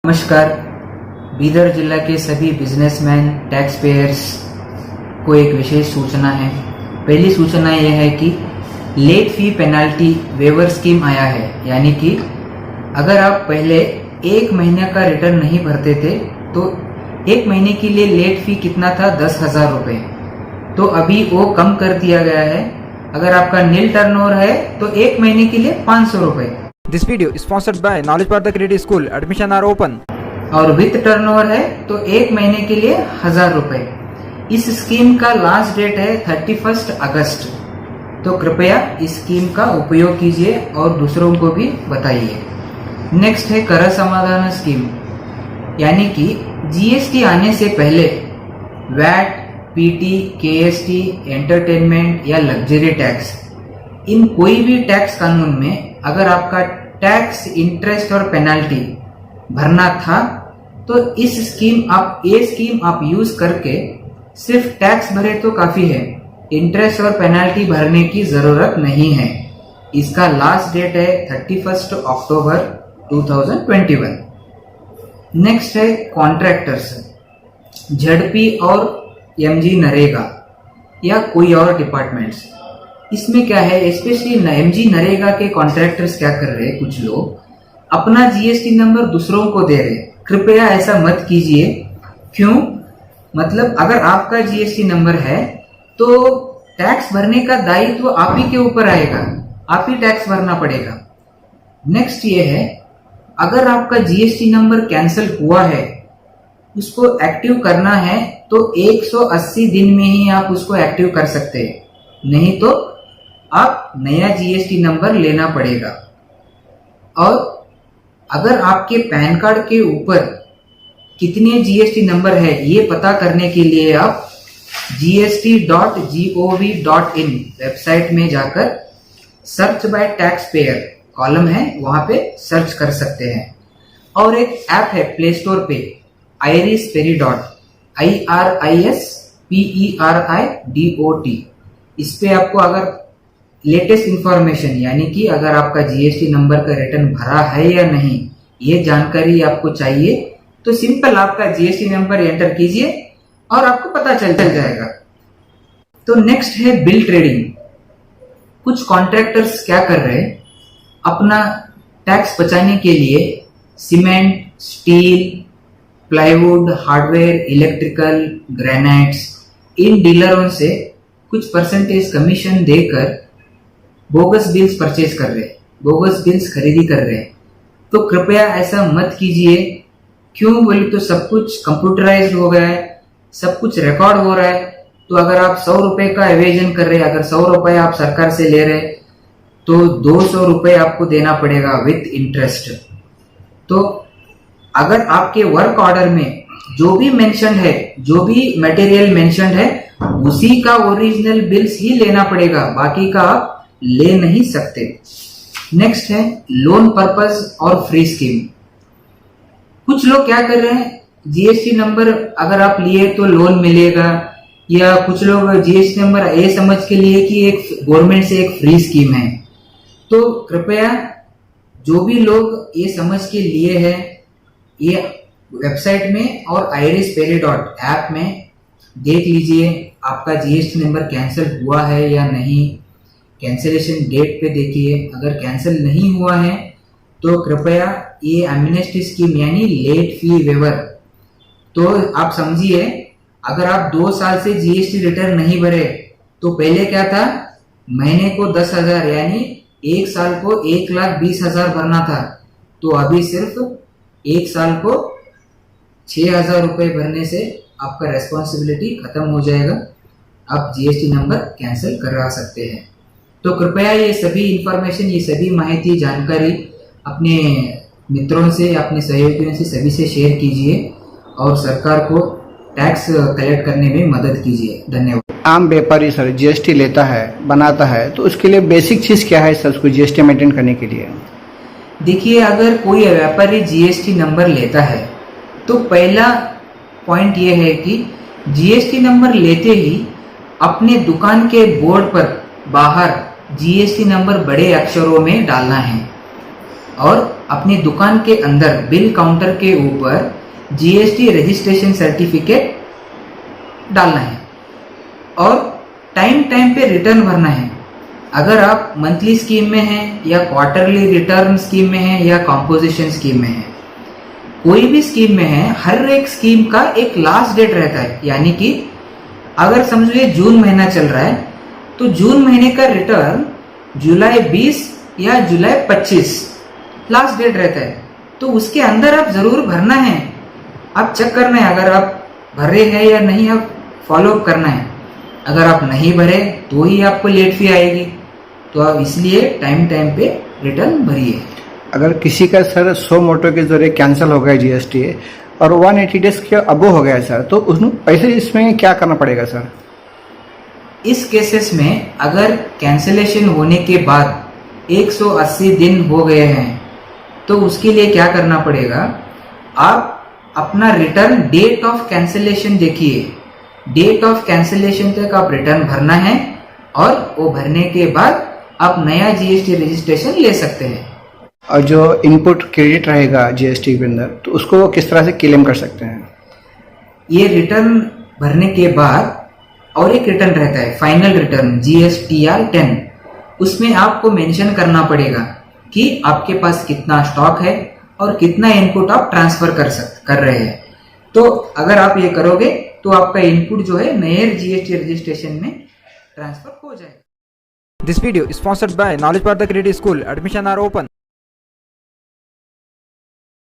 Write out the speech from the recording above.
नमस्कार। बीदर जिला के सभी बिजनेसमैन टैक्स पेयर्स को एक विशेष सूचना है। पहली सूचना यह है कि late fee penalty waiver scheme आया है, यानी कि अगर आप पहले एक महीने का रिटर्न नहीं भरते थे तो एक महीने के लिए लेट फी कितना था, 10,000 रुपये। तो अभी वो कम कर दिया गया है। अगर आपका नील टर्नओवर है तो एक महीने के लिए 500 रुपये। This video is sponsored by Knowledge Partha Credit School. Admission are open. और विथ टर्नओवर है तो एक महीने के लिए 1,000 रुपए। इस स्कीम का लास्ट डेट है 31 अगस्त। तो कृपया इस स्कीम का उपयोग कीजिए और दूसरों को भी बताइए। नेक्स्ट है कर समाधान स्कीम, यानी कि जीएसटी आने से पहले वैट, पीटी, केएसटी, एंटरटेनमेंट या लग्जरी टैक्स, इन कोई भी टैक्स कानून में अगर आपका टैक्स, इंटरेस्ट और पेनाल्टी भरना था तो इस स्कीम आप यूज करके सिर्फ टैक्स भरे तो काफी है, इंटरेस्ट और पेनाल्टी भरने की जरूरत नहीं है। इसका लास्ट डेट है 31 अक्टूबर 2021। नेक्स्ट है कॉन्ट्रैक्टर्स, झड़पी और एमजी नरेगा या कोई और डिपार्टमेंट्स। इसमें क्या है, स्पेशली एमजी नरेगा के कॉन्ट्रैक्टर्स क्या कर रहे हैं, कुछ लोग अपना जीएसटी नंबर दूसरों को दे रहे। कृपया ऐसा मत कीजिए। क्यों? मतलब अगर आपका जीएसटी नंबर है तो टैक्स भरने का दायित्व आप ही के ऊपर आएगा, आप ही टैक्स भरना पड़ेगा। नेक्स्ट ये है, अगर आपका जीएसटी नंबर कैंसिल हुआ है, उसको एक्टिव करना है तो 180 दिन में ही आप उसको एक्टिव कर सकते हैं, नहीं तो आप नया जीएसटी नंबर लेना पड़ेगा। और अगर आपके पैन कार्ड के ऊपर कितने जीएसटी नंबर है ये पता करने के लिए आप gst.gov.in वेबसाइट में जाकर search by tax payer column है, वहां पे सर्च कर सकते हैं। और एक ऐप है प्ले स्टोर पे, IRISPeridot, IRISPERIDOT। इस पे आपको अगर लेटेस्ट इंफॉर्मेशन, यानी कि अगर आपका जीएसटी नंबर का रिटर्न भरा है या नहीं, ये जानकारी आपको चाहिए तो सिंपल आपका जीएसटी नंबर एंटर कीजिए और आपको पता चल जाएगा। तो नेक्स्ट है बिल ट्रेडिंग। कुछ कॉन्ट्रैक्टर्स क्या कर रहे हैं, अपना टैक्स बचाने के लिए cement, steel, plywood, hardware, electrical, granites, इन डीलरों से कुछ परसेंटेज कमीशन देकर बोगस बिल्स परचेज कर रहे हैं, बोगस बिल्स खरीदी कर रहे हैं। तो कृपया ऐसा मत कीजिए। क्यों बोले तो सब कुछ कंप्यूटराइज्ड हो गया है, सब कुछ रिकॉर्ड हो रहा है। तो अगर आप 100 रुपए का एवेजन कर रहे हैं, अगर 100 रुपए आप सरकार से ले रहे तो 200 रुपए आपको देना पड़ेगा विथ इंटरेस्ट। तो अगर आपके वर्क ऑर्डर में जो भी मेंशन है, जो भी मटेरियल मेंशन है, उसी का ओरिजिनल बिल्स ही लेना पड़ेगा, बाकी का आप ले नहीं सकते। नेक्स्ट है लोन पर्पस और फ्री स्कीम। कुछ लोग क्या कर रहे हैं, जीएसटी नंबर अगर आप लिए तो लोन मिलेगा, या कुछ लोग जीएसटी नंबर ये समझ के लिए कि एक गवर्नमेंट से एक फ्री स्कीम है। तो कृपया जो भी लोग ये समझ के लिए है, ये वेबसाइट में और IRISPeridot ऐप में देख लीजिए आपका जीएसटी नंबर कैंसिल हुआ है या नहीं। कैंसिलेशन डेट पे देखिए, अगर कैंसिल नहीं हुआ है तो कृपया ये एमनेस्टी स्कीम यानी लेट फी वेवर, तो आप समझिए अगर आप 2 साल से जीएसटी रिटर्न नहीं भरे तो पहले क्या था, महीने को 10,000 यानी एक साल को 1,20,000 भरना था। तो अभी सिर्फ एक साल को 6,000 रुपए भरने से आपका रेस्पॉन्सिबिलिटी खत्म हो जाएगा, आप जीएसटी नंबर कैंसिल करा सकते हैं। तो कृपया ये सभी इंफॉर्मेशन, ये सभी माहिती, जानकारी अपने मित्रों से, अपने सहयोगियों से, सभी से शेयर कीजिए और सरकार को टैक्स कलेक्ट करने में मदद कीजिए। धन्यवाद। आम व्यापारी सर जीएसटी लेता है, बनाता है, तो उसके लिए बेसिक चीज क्या है सर, उसको जीएसटी मेंटेन करने के लिए? देखिए, अगर कोई व्यापारी जीएसटी नंबर लेता है तो पहला पॉइंट ये है कि जीएसटी नंबर लेते ही अपने दुकान के बोर्ड पर बाहर जीएसटी नंबर बड़े अक्षरों में डालना है। और अपनी दुकान के अंदर बिल काउंटर के ऊपर जीएसटी रजिस्ट्रेशन सर्टिफिकेट डालना है और टाइम टाइम पे रिटर्न भरना है। अगर आप मंथली स्कीम में हैं या क्वार्टरली रिटर्न स्कीम में हैं या कॉम्पोजिशन स्कीम में हैं, कोई भी स्कीम में है, हर एक स्कीम का एक लास्ट डेट रहता है। यानी कि अगर समझो ये जून महीना चल रहा है तो जून महीने का रिटर्न जुलाई 20 या जुलाई 25 लास्ट डेट रहता है, तो उसके अंदर आप जरूर भरना है। आप चेक करना है अगर आप भर रहे हैं या नहीं, आप फॉलो अप करना है। अगर आप नहीं भरे तो ही आपको लेट फी आएगी, तो आप इसलिए टाइम टाइम पे रिटर्न भरिए। अगर किसी का सर 100 मोटो के जरिए कैंसिल हो गया जीएसटी और 180 डेज के अबो हो गया सर, तो उसमें पैसे इसमें क्या करना पड़ेगा सर? इस केसेस में अगर कैंसिलेशन होने के बाद 180 दिन हो गए हैं तो उसके लिए क्या करना पड़ेगा, आप अपना रिटर्न डेट ऑफ कैंसिलेशन देखिए। डेट ऑफ कैंसिलेशन तक आप रिटर्न भरना है और वो भरने के बाद आप नया जीएसटी रजिस्ट्रेशन ले सकते हैं। और जो इनपुट क्रेडिट रहेगा जीएसटी के अंदर, तो उसको वो किस तरह से क्लेम कर सकते हैं? ये रिटर्न भरने के बाद और एक रिटर्न रहता है फाइनल रिटर्न GSTR 10, उसमें आपको मेंशन करना पड़ेगा कि आपके पास कितना स्टॉक है और कितना इनपुट आप ट्रांसफर कर रहे हैं। तो अगर आप ये करोगे तो आपका इनपुट जो है नए जीएसटी रजिस्ट्रेशन में ट्रांसफर हो जाएगा। This video is sponsored by Knowledge Partha Credit School. Admission are open.